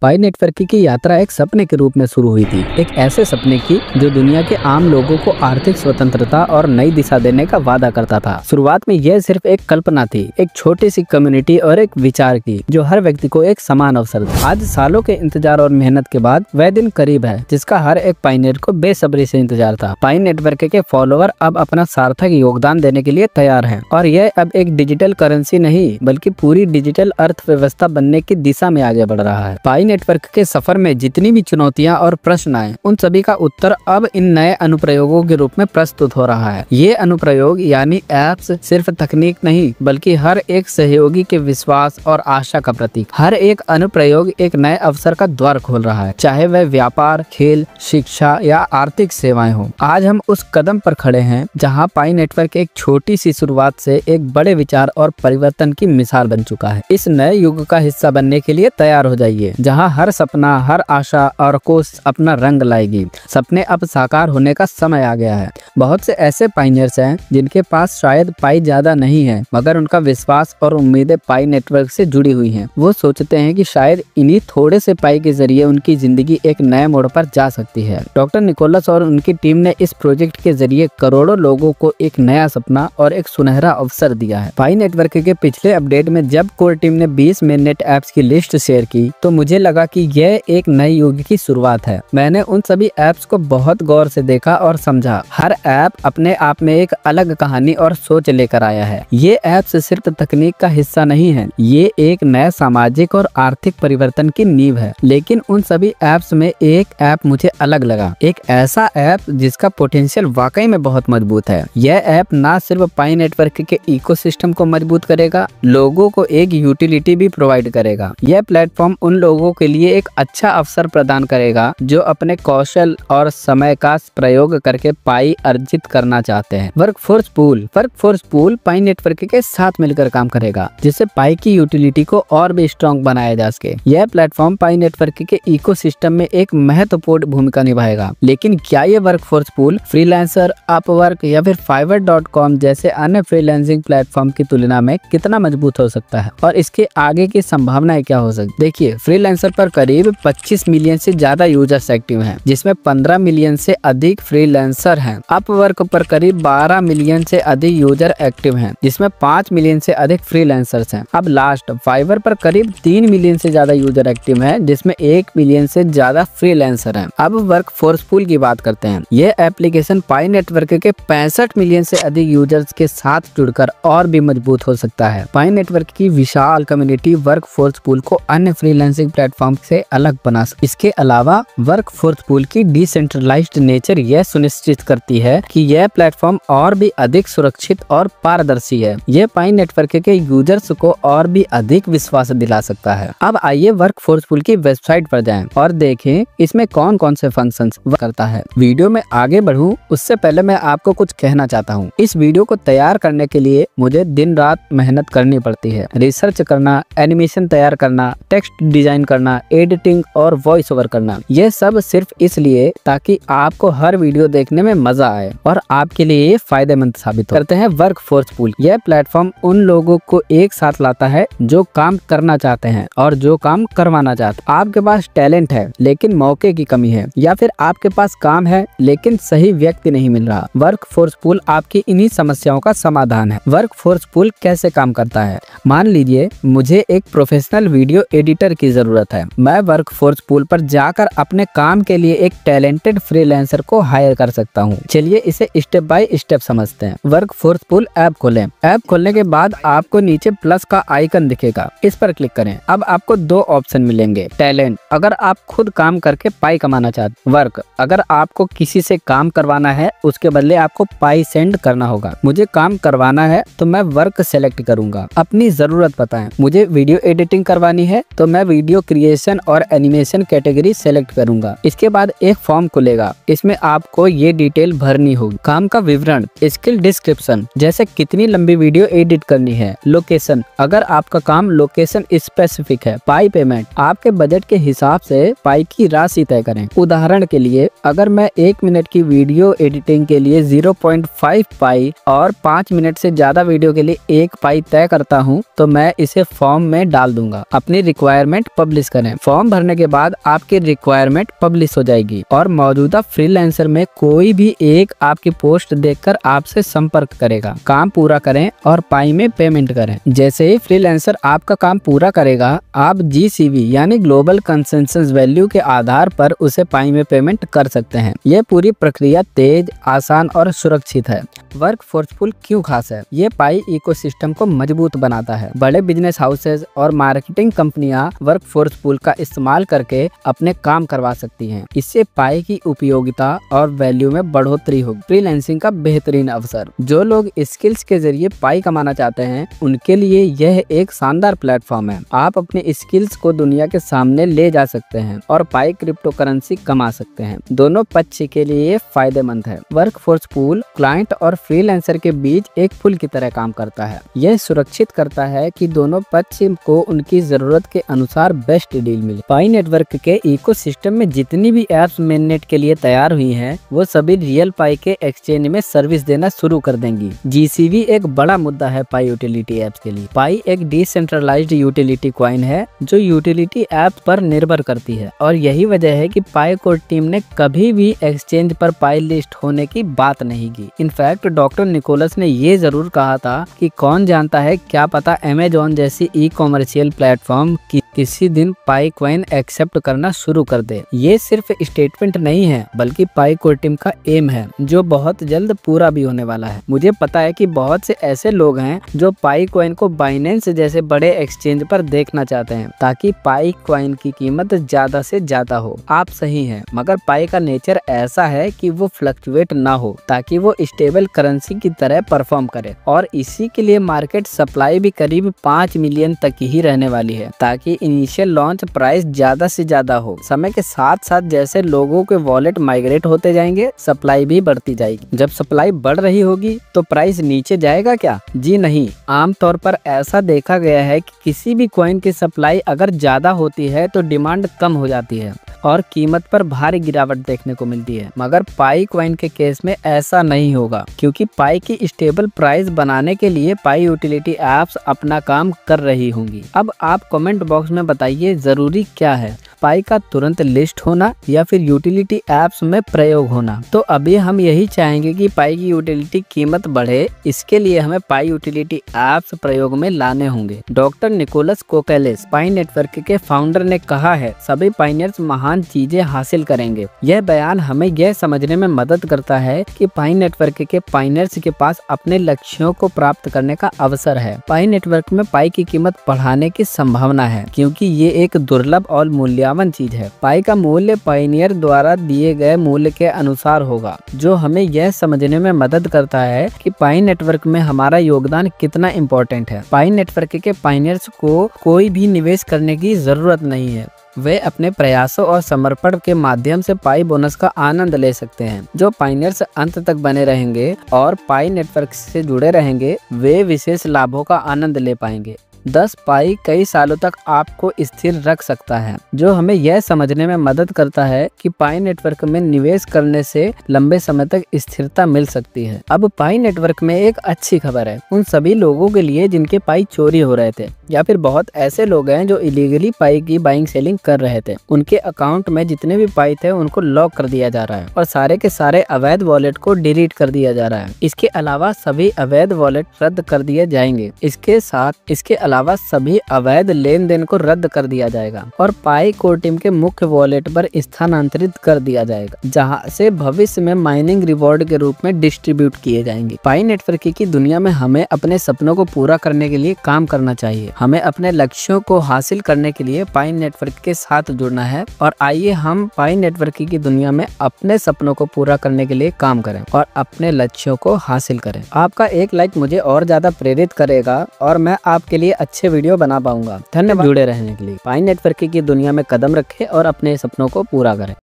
पाई networking की यात्रा एक सपने के रूप में शुरू हुई थी। एक ऐसे सपने की जो दुनिया के आम लोगों को आर्थिक स्वतंत्रता और नई दिशा देने का वादा करता था। शुरुआत में यह सिर्फ एक कल्पना थी, एक छोटी सी कम्युनिटी और एक विचार की जो हर व्यक्ति को एक समान अवसर था। आज सालों के इंतजार और मेहनत के बाद वह दिन करीब है जिसका हर एक पाइनियर को बेसब्री से इंतजार था। पाई नेटवर्क के फॉलोअर अब अपना सार्थक योगदान देने के लिए तैयार हैं और यह अब एक डिजिटल करेंसी नहीं बल्कि पूरी डिजिटल अर्थव्यवस्था बनने की दिशा में आगे बढ़ रहा है। पाई नेटवर्क के सफर में जितनी भी चुनौतियां और प्रश्न आए, उन सभी का उत्तर अब इन नए अनुप्रयोगों के रूप में प्रस्तुत हो रहा है। ये अनुप्रयोग यानी ऐप्स सिर्फ तकनीक नहीं बल्कि हर एक सहयोगी के विश्वास और आशा का प्रतीक। हर एक अनुप्रयोग एक नए अवसर का द्वार खोल रहा है, चाहे वह व्यापार, खेल, शिक्षा या आर्थिक सेवाएं हो। आज हम उस कदम पर खड़े हैं जहां पाई नेटवर्क एक छोटी सी शुरुआत से एक बड़े विचार और परिवर्तन की मिसाल बन चुका है। इस नए युग का हिस्सा बनने के लिए तैयार हो जाइए, जहां हर सपना, हर आशा और कोशिश अपना रंग लाएगी। सपने अब साकार होने का समय आ गया है। बहुत से ऐसे पाइनियर्स हैं जिनके पास शायद पाई ज्यादा नहीं है, मगर उनका विश्वास और उम्मीदें पाई नेटवर्क से जुड़ी हुई हैं। वो सोचते हैं कि शायद इन्हीं थोड़े से पाई के जरिए उनकी जिंदगी एक नए मोड़ पर जा सकती है। डॉक्टर निकोलस और उनकी टीम ने इस प्रोजेक्ट के जरिए करोड़ों लोगों को एक नया सपना और एक सुनहरा अवसर दिया है। पाई नेटवर्क के पिछले अपडेट में जब कोर टीम ने 20 मेननेट ऐप्स की लिस्ट शेयर की तो मुझे लगा कि यह एक नए युग की शुरुआत है। मैंने उन सभी ऐप्स को बहुत गौर से देखा और समझा। हर ऐप अपने आप में एक अलग कहानी और सोच लेकर आया है। ये ऐप्स सिर्फ तकनीक का हिस्सा नहीं है, ये एक नए सामाजिक और आर्थिक परिवर्तन की नींव है। लेकिन उन सभी ऐप्स में एक ऐप मुझे अलग लगा, एक ऐसा ऐप जिसका पोटेंशियल वाकई में बहुत मजबूत है। यह ऐप ना सिर्फ पाई नेटवर्क के इकोसिस्टम को मजबूत करेगा, लोगों को एक यूटिलिटी भी प्रोवाइड करेगा। यह प्लेटफॉर्म उन लोगों के लिए एक अच्छा अवसर प्रदान करेगा जो अपने कौशल और समय का प्रयोग करके पाई अर्जित करना चाहते हैं। वर्कफोर्स पूल पाई नेटवर्क के साथ मिलकर काम करेगा, जिससे पाई की यूटिलिटी को और भी स्ट्रॉन्ग बनाया जा सके। यह प्लेटफॉर्म पाई नेटवर्क के इकोसिस्टम में एक महत्वपूर्ण भूमिका निभाएगा। लेकिन क्या ये वर्कफोर्स पूल फ्रीलांसर, अपवर्क या फिर fiverr.com जैसे अन्य फ्रीलांसिंग प्लेटफॉर्म की तुलना में कितना मजबूत हो सकता है और इसके आगे की संभावनाएं क्या हो सकती? देखिए, फ्रीलांसर पर करीब 25 मिलियन से ज्यादा यूजर्स एक्टिव हैं, जिसमें 15 मिलियन से अधिक फ्रीलांसर हैं। अपवर्क पर करीब 12 मिलियन से अधिक यूजर एक्टिव हैं, जिसमें 5 मिलियन से अधिक फ्रीलांसर्स हैं। अब लास्ट फाइवर पर करीब 3 मिलियन से ज्यादा यूजर एक्टिव हैं, जिसमें 1 मिलियन से ज्यादा फ्रीलांसर हैं। अब वर्कफोर्स पूल की बात करते हैं। यह एप्लीकेशन पाई नेटवर्क के 65 मिलियन से अधिक यूजर्स के साथ जुड़कर और भी मजबूत हो सकता है। पाई नेटवर्क की विशाल कम्युनिटी वर्कफोर्स पूल को अन्य फ्रीलांसिंग प्लेटफॉर्म से अलग बना सकती है। इसके अलावा वर्कफोर्स पूल की डिसेंट्रलाइज्ड नेचर यह सुनिश्चित करती है कि यह प्लेटफॉर्म और भी अधिक सुरक्षित और पारदर्शी है। यह पाई नेटवर्क के यूजर्स को और भी अधिक विश्वास दिला सकता है। अब आइए वर्कफोर्स पूल की वेबसाइट पर जाएं और देखें इसमें कौन कौन से फंक्शंस करता है। वीडियो में आगे बढ़ूं उससे पहले मैं आपको कुछ कहना चाहता हूं। इस वीडियो को तैयार करने के लिए मुझे दिन रात मेहनत करनी पड़ती है। रिसर्च करना, एनिमेशन तैयार करना, टेक्स्ट डिजाइन करना, एडिटिंग और वॉइस ओवर करना, यह सब सिर्फ इसलिए ताकि आपको हर वीडियो देखने में मजा आए और आपके लिए ये फायदेमंद साबित हो। करते हैं वर्कफोर्स पूल। यह प्लेटफॉर्म उन लोगों को एक साथ लाता है जो काम करना चाहते हैं और जो काम करवाना चाहते हैं। आपके पास टैलेंट है लेकिन मौके की कमी है, या फिर आपके पास काम है लेकिन सही व्यक्ति नहीं मिल रहा। वर्कफोर्स पूल आपकी इन्हीं समस्याओं का समाधान है। वर्कफोर्स पूल कैसे काम करता है? मान लीजिए मुझे एक प्रोफेशनल वीडियो एडिटर की जरूरत है। मैं वर्कफोर्स पूल पर जाकर अपने काम के लिए एक टैलेंटेड फ्रीलांसर को हायर कर सकता हूँ। चलिए इसे स्टेप बाय स्टेप समझते हैं। वर्कफोर्स पूल ऐप खोलें। ऐप खोलने के बाद आपको नीचे प्लस का आइकन दिखेगा, इस पर क्लिक करें। अब आपको दो ऑप्शन मिलेंगे। टैलेंट, अगर आप खुद काम करके पाई कमाना चाहते। वर्क, अगर आपको किसी से काम करवाना है, उसके बदले आपको पाई सेंड करना होगा। मुझे काम करवाना है तो मैं वर्क सेलेक्ट करूंगा। अपनी जरूरत बताएं। मुझे वीडियो एडिटिंग करवानी है तो मैं वीडियो क्रिएशन और एनिमेशन कैटेगरी सेलेक्ट करूंगा। इसके बाद एक फॉर्म खुलेगा, इसमें आपको ये डिटेल भरनी होगी। काम का विवरण, स्किल डिस्क्रिप्शन, जैसे कितनी लंबी वीडियो एडिट करनी है। लोकेशन, अगर आपका काम लोकेशन स्पेसिफिक है। पाई पेमेंट, आपके बजट के हिसाब से पाई की राशि तय करें। उदाहरण के लिए अगर मैं 1 मिनट की वीडियो एडिटिंग के लिए 0.5 पाई और 5 मिनट से ज्यादा वीडियो के लिए 1 पाई तय करता हूँ तो मैं इसे फॉर्म में डाल दूंगा। अपनी रिक्वायरमेंट पब्लिश पब्लिश करें। फॉर्म भरने के बाद आपकी रिक्वायरमेंट पब्लिश हो जाएगी और मौजूदा फ्रीलांसर में कोई भी एक आपकी पोस्ट देखकर आपसे संपर्क करेगा। काम पूरा करें और पाई में पेमेंट करें। जैसे ही फ्रीलांसर आपका काम पूरा करेगा, आप GCV यानी ग्लोबल कंसेंसस वैल्यू के आधार पर उसे पाई में पेमेंट कर सकते हैं। यह पूरी प्रक्रिया तेज, आसान और सुरक्षित है। वर्कफोर्सफुल क्यों खास है? ये पाई इकोसिस्टम को मजबूत बनाता है। बड़े बिजनेस हाउसेज और मार्केटिंग कंपनियां वर्कफोर्सफुल का इस्तेमाल करके अपने काम करवा सकती हैं। इससे पाई की उपयोगिता और वैल्यू में बढ़ोतरी होगी। फ्रीलांसिंग का बेहतरीन अवसर। जो लोग स्किल्स के जरिए पाई कमाना चाहते हैं, उनके लिए यह एक शानदार प्लेटफॉर्म है। आप अपने स्किल्स को दुनिया के सामने ले जा सकते हैं और पाई क्रिप्टो करेंसी कमा सकते हैं। दोनों पक्ष के लिए फायदेमंद है। वर्कफोर्स पूल क्लाइंट और फ्रीलांसर के बीच एक पुल की तरह काम करता है। यह सुरक्षित करता है कि दोनों पक्ष को उनकी जरूरत के अनुसार बेस्ट डील मिले। पाई नेटवर्क के इकोसिस्टम में जितनी भी एप्स मेननेट के लिए तैयार हुई हैं, वो सभी रियल पाई के एक्सचेंज में सर्विस देना शुरू कर देंगी। GCV एक बड़ा मुद्दा है पाई यूटिलिटी एप्स के लिए। पाई एक डिसेंट्रलाइज्ड यूटिलिटी कॉइन है जो यूटिलिटी ऐप पर निर्भर करती है और यही वजह है कि पाई कोर टीम ने कभी भी एक्सचेंज पर पाई लिस्ट होने की बात नहीं की। इनफैक्ट डॉक्टर निकोलस ने ये जरूर कहा था कि कौन जानता है, क्या पता अमेजोन जैसी ई-कॉमर्शियल प्लेटफॉर्म की किसी दिन पाई कॉइन एक्सेप्ट करना शुरू कर दे। ये सिर्फ स्टेटमेंट नहीं है, बल्कि पाई कोर टीम का एम है जो बहुत जल्द पूरा भी होने वाला है। मुझे पता है कि बहुत से ऐसे लोग हैं जो पाई कॉइन को बाइनेंस जैसे बड़े एक्सचेंज पर देखना चाहते हैं ताकि पाई कॉइन की कीमत ज्यादा से ज्यादा हो। आप सही हैं, मगर पाई का नेचर ऐसा है कि वो फ्लक्चुएट ना हो ताकि वो स्टेबल करेंसी की तरह परफॉर्म करे, और इसी के लिए मार्केट सप्लाई भी करीब 5 मिलियन तक ही रहने वाली है ताकि इनिशियल लॉन्च प्राइस ज्यादा से ज्यादा हो। समय के साथ साथ जैसे लोगों के वॉलेट माइग्रेट होते जाएंगे, सप्लाई भी बढ़ती जाएगी। जब सप्लाई बढ़ रही होगी तो प्राइस नीचे जाएगा क्या? जी नहीं। आमतौर पर ऐसा देखा गया है कि किसी भी कॉइन की सप्लाई अगर ज्यादा होती है तो डिमांड कम हो जाती है और कीमत पर भारी गिरावट देखने को मिलती है। मगर पाई कॉइन के केस में ऐसा नहीं होगा, क्योंकि पाई की स्टेबल प्राइस बनाने के लिए पाई यूटिलिटी एप्स अपना काम कर रही होंगी। अब आप कमेंट बॉक्स में बताइए, जरूरी क्या है, पाई का तुरंत लिस्ट होना या फिर यूटिलिटी एप्स में प्रयोग होना? तो अभी हम यही चाहेंगे कि पाई की यूटिलिटी कीमत बढ़े। इसके लिए हमें पाई यूटिलिटी एप्स प्रयोग में लाने होंगे। डॉक्टर निकोलस कोकेलिस पाई नेटवर्क के फाउंडर ने कहा है, सभी पाइनियर्स महान चीजें हासिल करेंगे। यह बयान हमें यह समझने में मदद करता है कि पाई नेटवर्क के पाइनियर्स के पास अपने लक्ष्यों को प्राप्त करने का अवसर है। पाई नेटवर्क में पाई की कीमत बढ़ाने की संभावना है, क्योंकि ये एक दुर्लभ और मूल्यवान चीज है। पाई का मूल्य पाइनियर द्वारा दिए गए मूल्य के अनुसार होगा, जो हमें यह समझने में मदद करता है कि पाई नेटवर्क में हमारा योगदान कितना इम्पोर्टेंट है। पाई नेटवर्क के पाइनियर्स को कोई भी निवेश करने की जरूरत नहीं है। वे अपने प्रयासों और समर्पण के माध्यम से पाई बोनस का आनंद ले सकते हैं। जो पाइनियर्स अंत तक बने रहेंगे और पाई नेटवर्क से जुड़े रहेंगे, वे विशेष लाभों का आनंद ले पाएंगे। 10 पाई कई सालों तक आपको स्थिर रख सकता है, जो हमें यह समझने में मदद करता है कि पाई नेटवर्क में निवेश करने से लंबे समय तक स्थिरता मिल सकती है। अब पाई नेटवर्क में एक अच्छी खबर है उन सभी लोगों के लिए जिनके पाई चोरी हो रहे थे, या फिर बहुत ऐसे लोग हैं जो इलीगली पाई की बाइंग सेलिंग कर रहे थे। उनके अकाउंट में जितने भी पाई थे उनको लॉक कर दिया जा रहा है और सारे के सारे अवैध वॉलेट को डिलीट कर दिया जा रहा है। इसके अलावा सभी अवैध वॉलेट रद्द कर दिए जाएंगे। इसके अलावा सभी अवैध लेन देन को रद्द कर दिया जाएगा और पाई कोर टीम के मुख्य वॉलेट पर स्थानांतरित कर दिया जाएगा, जहां से भविष्य में माइनिंग रिवॉर्ड के रूप में डिस्ट्रीब्यूट किए जाएंगे। पाई नेटवर्क की दुनिया में हमें अपने सपनों को पूरा करने के लिए काम करना चाहिए। हमें अपने लक्ष्यों को हासिल करने के लिए पाई नेटवर्क के साथ जुड़ना है और आइए हम पाई नेटवर्क की दुनिया में अपने सपनों को पूरा करने के लिए काम करें और अपने लक्ष्यों को हासिल करें। आपका एक लाइक मुझे और ज्यादा प्रेरित करेगा और मैं आपके लिए अच्छे वीडियो बना पाऊंगा। धन्यवाद जुड़े रहने के लिए। पाई नेटवर्क की दुनिया में कदम रखें और अपने सपनों को पूरा करें।